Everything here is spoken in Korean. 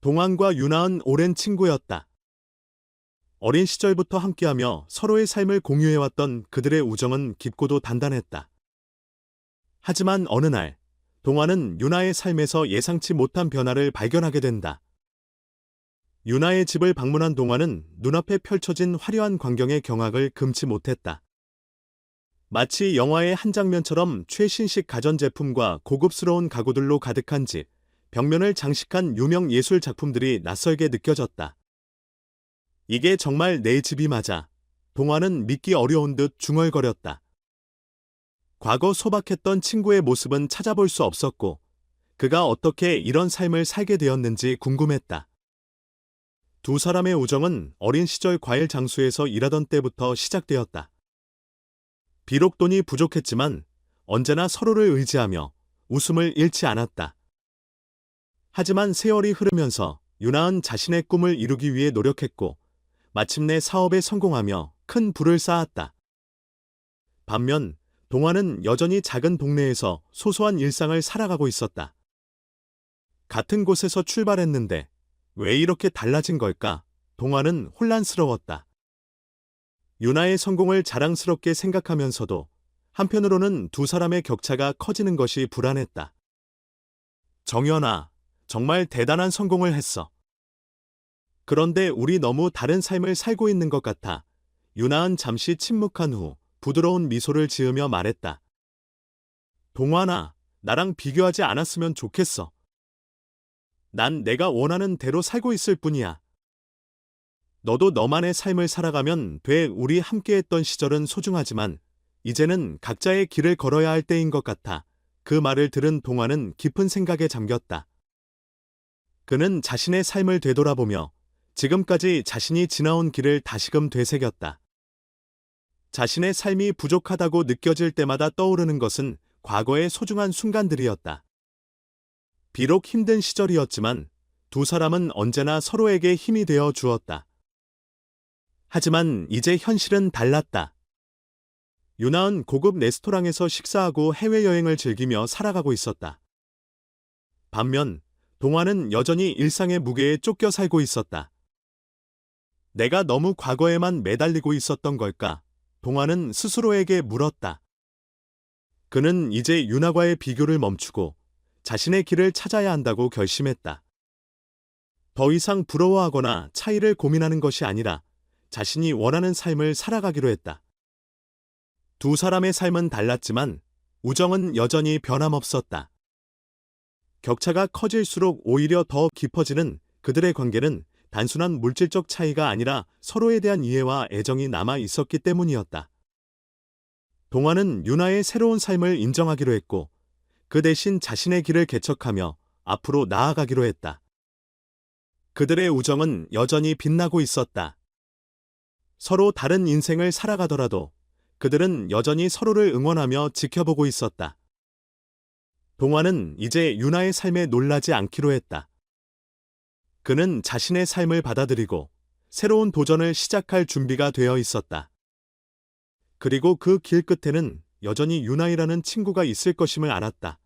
동환과 유나은 오랜 친구였다. 어린 시절부터 함께하며 서로의 삶을 공유해왔던 그들의 우정은 깊고도 단단했다. 하지만 어느 날, 동환은 유나의 삶에서 예상치 못한 변화를 발견하게 된다. 유나의 집을 방문한 동환은 눈앞에 펼쳐진 화려한 광경의 경악을 금치 못했다. 마치 영화의 한 장면처럼 최신식 가전제품과 고급스러운 가구들로 가득한 집, 벽면을 장식한 유명 예술 작품들이 낯설게 느껴졌다. 이게 정말 내 집이 맞아. 동환은 믿기 어려운 듯 중얼거렸다. 과거 소박했던 친구의 모습은 찾아볼 수 없었고, 그가 어떻게 이런 삶을 살게 되었는지 궁금했다. 두 사람의 우정은 어린 시절 과일 장수에서 일하던 때부터 시작되었다. 비록 돈이 부족했지만 언제나 서로를 의지하며 웃음을 잃지 않았다. 하지만 세월이 흐르면서 유나은 자신의 꿈을 이루기 위해 노력했고 마침내 사업에 성공하며 큰 부를 쌓았다. 반면 동환은 여전히 작은 동네에서 소소한 일상을 살아가고 있었다. 같은 곳에서 출발했는데 왜 이렇게 달라진 걸까? 동환은 혼란스러웠다. 유나의 성공을 자랑스럽게 생각하면서도 한편으로는 두 사람의 격차가 커지는 것이 불안했다. 정연아, 정말 대단한 성공을 했어. 그런데 우리 너무 다른 삶을 살고 있는 것 같아. 유나은 잠시 침묵한 후 부드러운 미소를 지으며 말했다. 동환아, 나랑 비교하지 않았으면 좋겠어. 난 내가 원하는 대로 살고 있을 뿐이야. 너도 너만의 삶을 살아가면 돼. 우리 함께했던 시절은 소중하지만 이제는 각자의 길을 걸어야 할 때인 것 같아. 그 말을 들은 동환은 깊은 생각에 잠겼다. 그는 자신의 삶을 되돌아보며 지금까지 자신이 지나온 길을 다시금 되새겼다. 자신의 삶이 부족하다고 느껴질 때마다 떠오르는 것은 과거의 소중한 순간들이었다. 비록 힘든 시절이었지만 두 사람은 언제나 서로에게 힘이 되어 주었다. 하지만 이제 현실은 달랐다. 유나은 고급 레스토랑에서 식사하고 해외여행을 즐기며 살아가고 있었다. 반면 동환은 여전히 일상의 무게에 쫓겨 살고 있었다. 내가 너무 과거에만 매달리고 있었던 걸까? 동환은 스스로에게 물었다. 그는 이제 유나과의 비교를 멈추고 자신의 길을 찾아야 한다고 결심했다. 더 이상 부러워하거나 차이를 고민하는 것이 아니라 자신이 원하는 삶을 살아가기로 했다. 두 사람의 삶은 달랐지만 우정은 여전히 변함없었다. 격차가 커질수록 오히려 더 깊어지는 그들의 관계는 단순한 물질적 차이가 아니라 서로에 대한 이해와 애정이 남아 있었기 때문이었다. 동환은 유나의 새로운 삶을 인정하기로 했고 그 대신 자신의 길을 개척하며 앞으로 나아가기로 했다. 그들의 우정은 여전히 빛나고 있었다. 서로 다른 인생을 살아가더라도 그들은 여전히 서로를 응원하며 지켜보고 있었다. 동환은 이제 유나의 삶에 놀라지 않기로 했다. 그는 자신의 삶을 받아들이고 새로운 도전을 시작할 준비가 되어 있었다. 그리고 그 길 끝에는 여전히 유나이라는 친구가 있을 것임을 알았다.